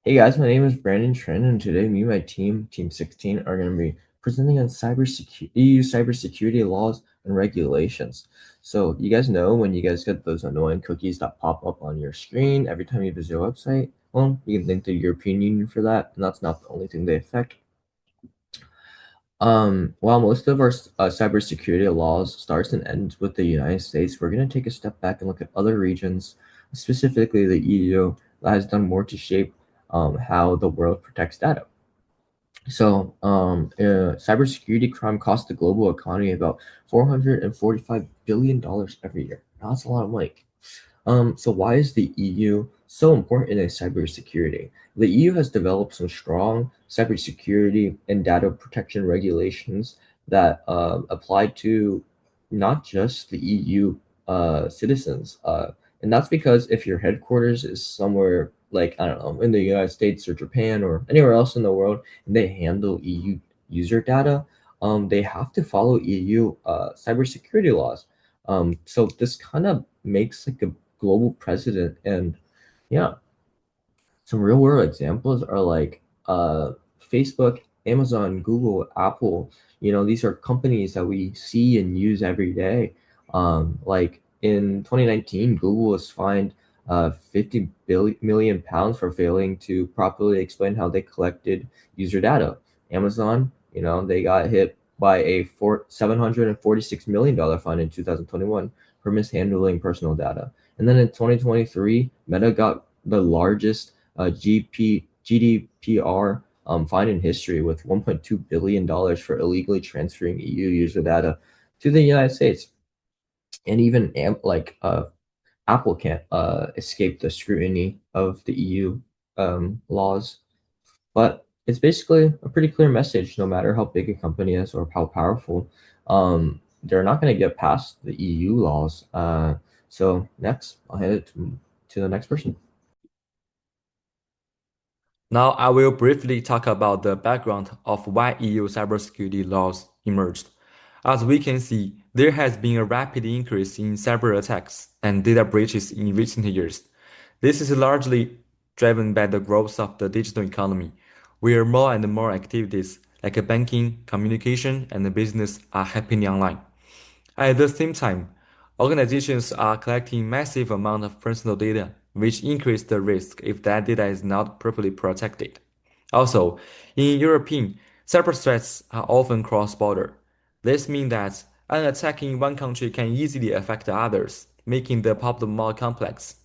Hey guys, my name is Brandon Trent, and today me and my team, Team 16, are going to be presenting on EU cybersecurity laws and regulations. So you guys know when you guys get those annoying cookies that pop up on your screen every time you visit a website? Well, you can thank the European Union for that, and that's not the only thing they affect. While most of our cybersecurity laws starts and ends with the United States, we're going to take a step back and look at other regions, specifically the EU, that has done more to shape how the world protects data. Cybersecurity crime costs the global economy about $445 billion every year. That's a lot of money. So why is the EU so important in cybersecurity? The EU has developed some strong cybersecurity and data protection regulations that apply to not just the EU citizens. And that's because if your headquarters is somewhere like, I don't know, in the United States or Japan or anywhere else in the world, and they handle EU user data, they have to follow EU cybersecurity laws. So this kind of makes like a global precedent. And yeah, some real world examples are like Facebook, Amazon, Google, Apple. These are companies that we see and use every day. Like in 2019, Google was fined 50 million pounds for failing to properly explain how they collected user data. Amazon, they got hit by a $746 million fine in 2021 for mishandling personal data. And then in 2023, Meta got the largest GDPR fine in history with $1.2 billion for illegally transferring EU user data to the United States. And even Apple can't escape the scrutiny of the EU laws. But it's basically a pretty clear message, no matter how big a company is or how powerful. They're not going to get past the EU laws. So next, I'll hand it to the next person. Now, I will briefly talk about the background of why EU cybersecurity laws emerged. As we can see, there has been a rapid increase in cyber attacks and data breaches in recent years. This is largely driven by the growth of the digital economy, where more and more activities like banking, communication, and business are happening online. At the same time, organizations are collecting massive amount of personal data, which increase the risk if that data is not properly protected. Also, in European, cyber threats are often cross-border. This means that an attack in one country can easily affect others, making the problem more complex.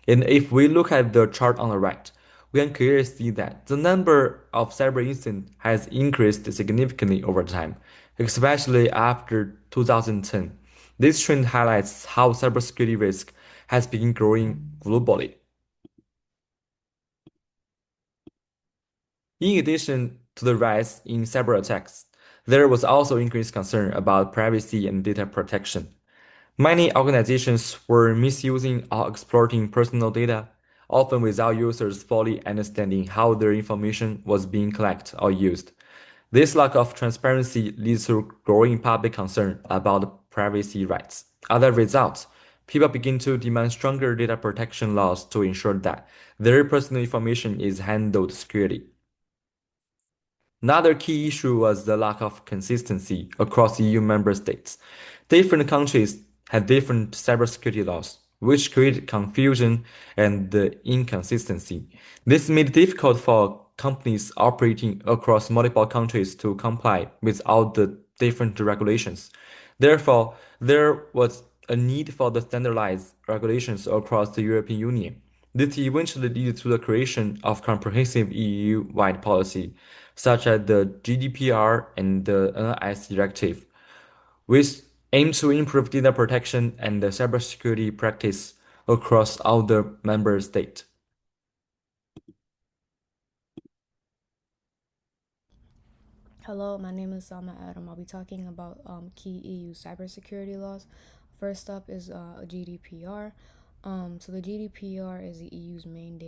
And if we look at the chart on the right, we can clearly see that the number of cyber incidents has increased significantly over time, especially after 2010. This trend highlights how cybersecurity risk has been growing globally. In addition to the rise in cyber attacks, there was also increased concern about privacy and data protection. Many organizations were misusing or exploiting personal data, often without users fully understanding how their information was being collected or used. This lack of transparency leads to growing public concern about privacy rights. As a result, people begin to demand stronger data protection laws to ensure that their personal information is handled securely. Another key issue was the lack of consistency across EU member states. Different countries had different cybersecurity laws, which created confusion and inconsistency. This made it difficult for companies operating across multiple countries to comply with all the different regulations. Therefore, there was a need for the standardized regulations across the European Union. This eventually led to the creation of comprehensive EU-wide policy, such as the GDPR and the NIS Directive, which aim to improve data protection and the cybersecurity practice across all the member states. Hello, my name is Salma Adam. I'll be talking about key EU cybersecurity laws. First up is GDPR. So the GDPR is the EU's main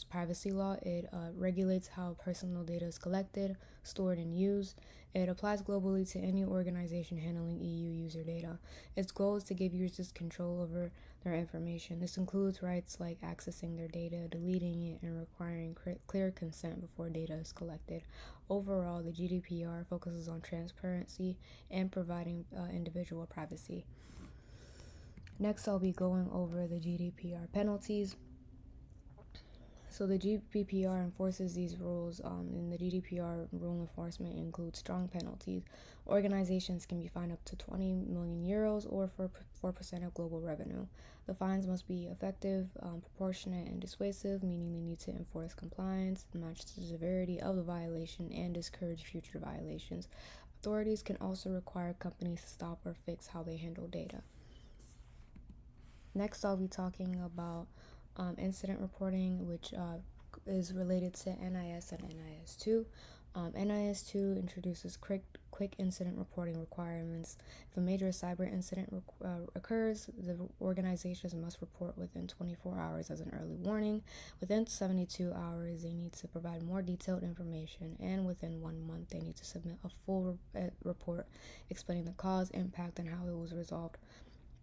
privacy law. It regulates how personal data is collected, stored, and used. It applies globally to any organization handling EU user data. Its goal is to give users control over their information. This includes rights like accessing their data, deleting it, and requiring clear consent before data is collected. Overall, the GDPR focuses on transparency and providing individual privacy. Next, I'll be going over the GDPR penalties. So the GDPR enforces these rules, and the GDPR rule enforcement includes strong penalties. Organizations can be fined up to 20 million euros or for 4% of global revenue. The fines must be effective, proportionate, and dissuasive, meaning they need to enforce compliance, match the severity of the violation, and discourage future violations. Authorities can also require companies to stop or fix how they handle data. Next, I'll be talking about incident reporting, which is related to NIS and NIS2. NIS2 introduces quick incident reporting requirements. If a major cyber incident occurs, the organizations must report within 24 hours as an early warning. Within 72 hours, they need to provide more detailed information, and within 1 month, they need to submit a full report explaining the cause, impact, and how it was resolved.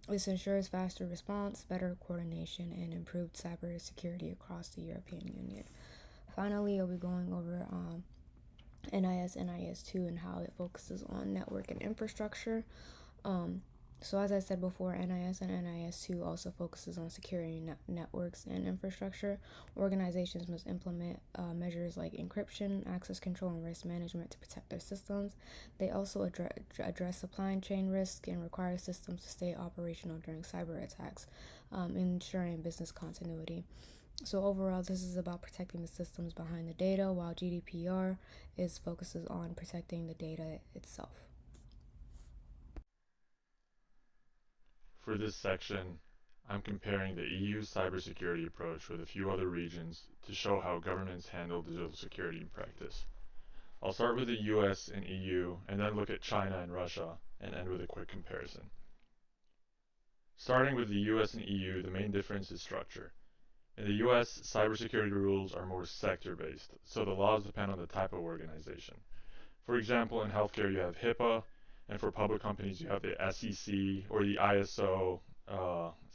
This ensures faster response, better coordination, and improved cybersecurity across the European Union. Finally, I'll be going over NIS, NIS2, and how it focuses on network and infrastructure. So as I said before, NIS and NIS2 also focuses on securing networks and infrastructure. Organizations must implement measures like encryption, access control, and risk management to protect their systems. They also address supply chain risk and require systems to stay operational during cyber attacks, ensuring business continuity. So overall, this is about protecting the systems behind the data, while GDPR focuses on protecting the data itself. For this section, I'm comparing the EU cybersecurity approach with a few other regions to show how governments handle digital security in practice. I'll start with the US and EU, and then look at China and Russia, and end with a quick comparison. Starting with the US and EU, the main difference is structure. In the US, cybersecurity rules are more sector-based, so the laws depend on the type of organization. For example, in healthcare you have HIPAA, and for public companies you have the SEC or the ISO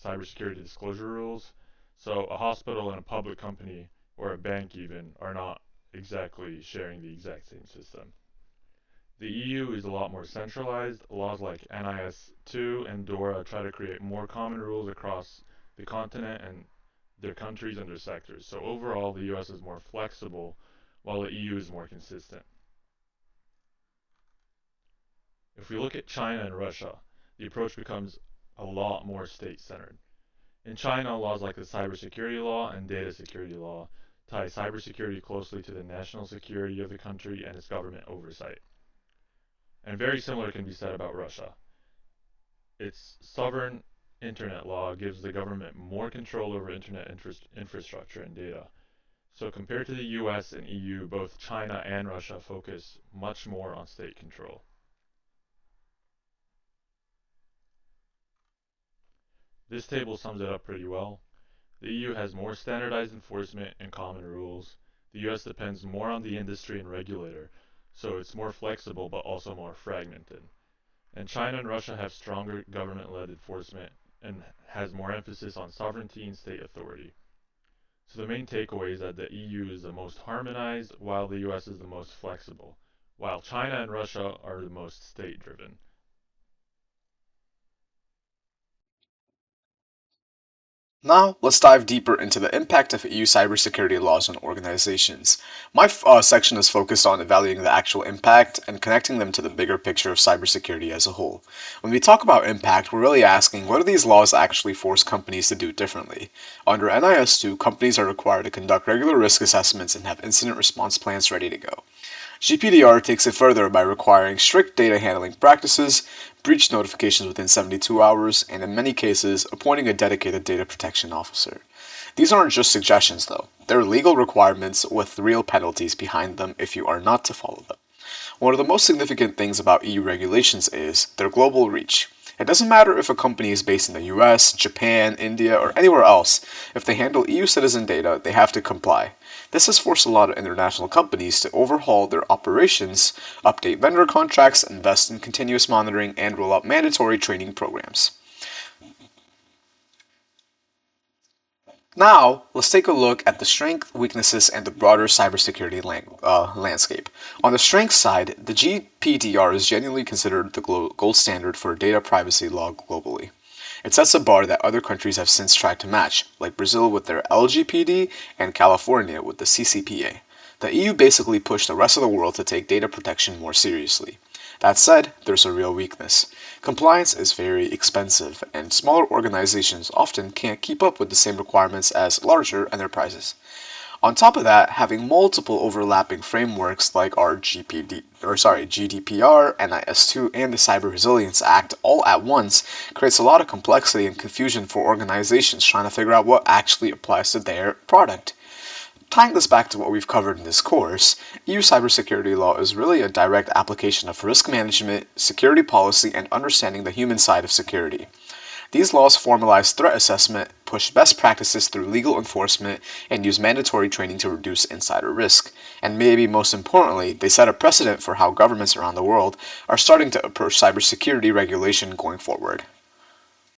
cybersecurity disclosure rules. So a hospital and a public company, or a bank even, are not exactly sharing the exact same system. The EU is a lot more centralized. Laws like NIS2 and DORA try to create more common rules across the continent and their countries and their sectors. So overall, the US is more flexible, while the EU is more consistent. If we look at China and Russia, the approach becomes a lot more state-centered. In China, laws like the cybersecurity law and data security law tie cybersecurity closely to the national security of the country and its government oversight. And very similar can be said about Russia. Its sovereign internet law gives the government more control over internet infrastructure and data. So compared to the US and EU, both China and Russia focus much more on state control. This table sums it up pretty well. The EU has more standardized enforcement and common rules. The US depends more on the industry and regulator, so it's more flexible but also more fragmented. And China and Russia have stronger government-led enforcement and has more emphasis on sovereignty and state authority. So the main takeaway is that the EU is the most harmonized, while the US is the most flexible, while China and Russia are the most state-driven. Now, let's dive deeper into the impact of EU cybersecurity laws on organizations. My section is focused on evaluating the actual impact and connecting them to the bigger picture of cybersecurity as a whole. When we talk about impact, we're really asking, what do these laws actually force companies to do differently? Under NIS2, companies are required to conduct regular risk assessments and have incident response plans ready to go. GDPR takes it further by requiring strict data handling practices, breach notifications within 72 hours, and in many cases, appointing a dedicated data protection officer. These aren't just suggestions though, they're legal requirements with real penalties behind them if you are not to follow them. One of the most significant things about EU regulations is their global reach. It doesn't matter if a company is based in the US, Japan, India, or anywhere else. If they handle EU citizen data, they have to comply. This has forced a lot of international companies to overhaul their operations, update vendor contracts, invest in continuous monitoring, and roll out mandatory training programs. Now, let's take a look at the strengths, weaknesses, and the broader cybersecurity landscape. On the strength side, the GDPR is genuinely considered the gold standard for data privacy law globally. It sets a bar that other countries have since tried to match, like Brazil with their LGPD and California with the CCPA. The EU basically pushed the rest of the world to take data protection more seriously. That said, there's a real weakness. Compliance is very expensive, and smaller organizations often can't keep up with the same requirements as larger enterprises. On top of that, having multiple overlapping frameworks like our GDPR, NIS2, and the Cyber Resilience Act all at once creates a lot of complexity and confusion for organizations trying to figure out what actually applies to their product. Tying this back to what we've covered in this course, EU cybersecurity law is really a direct application of risk management, security policy, and understanding the human side of security. These laws formalize threat assessment, push best practices through legal enforcement, and use mandatory training to reduce insider risk. And maybe most importantly, they set a precedent for how governments around the world are starting to approach cybersecurity regulation going forward.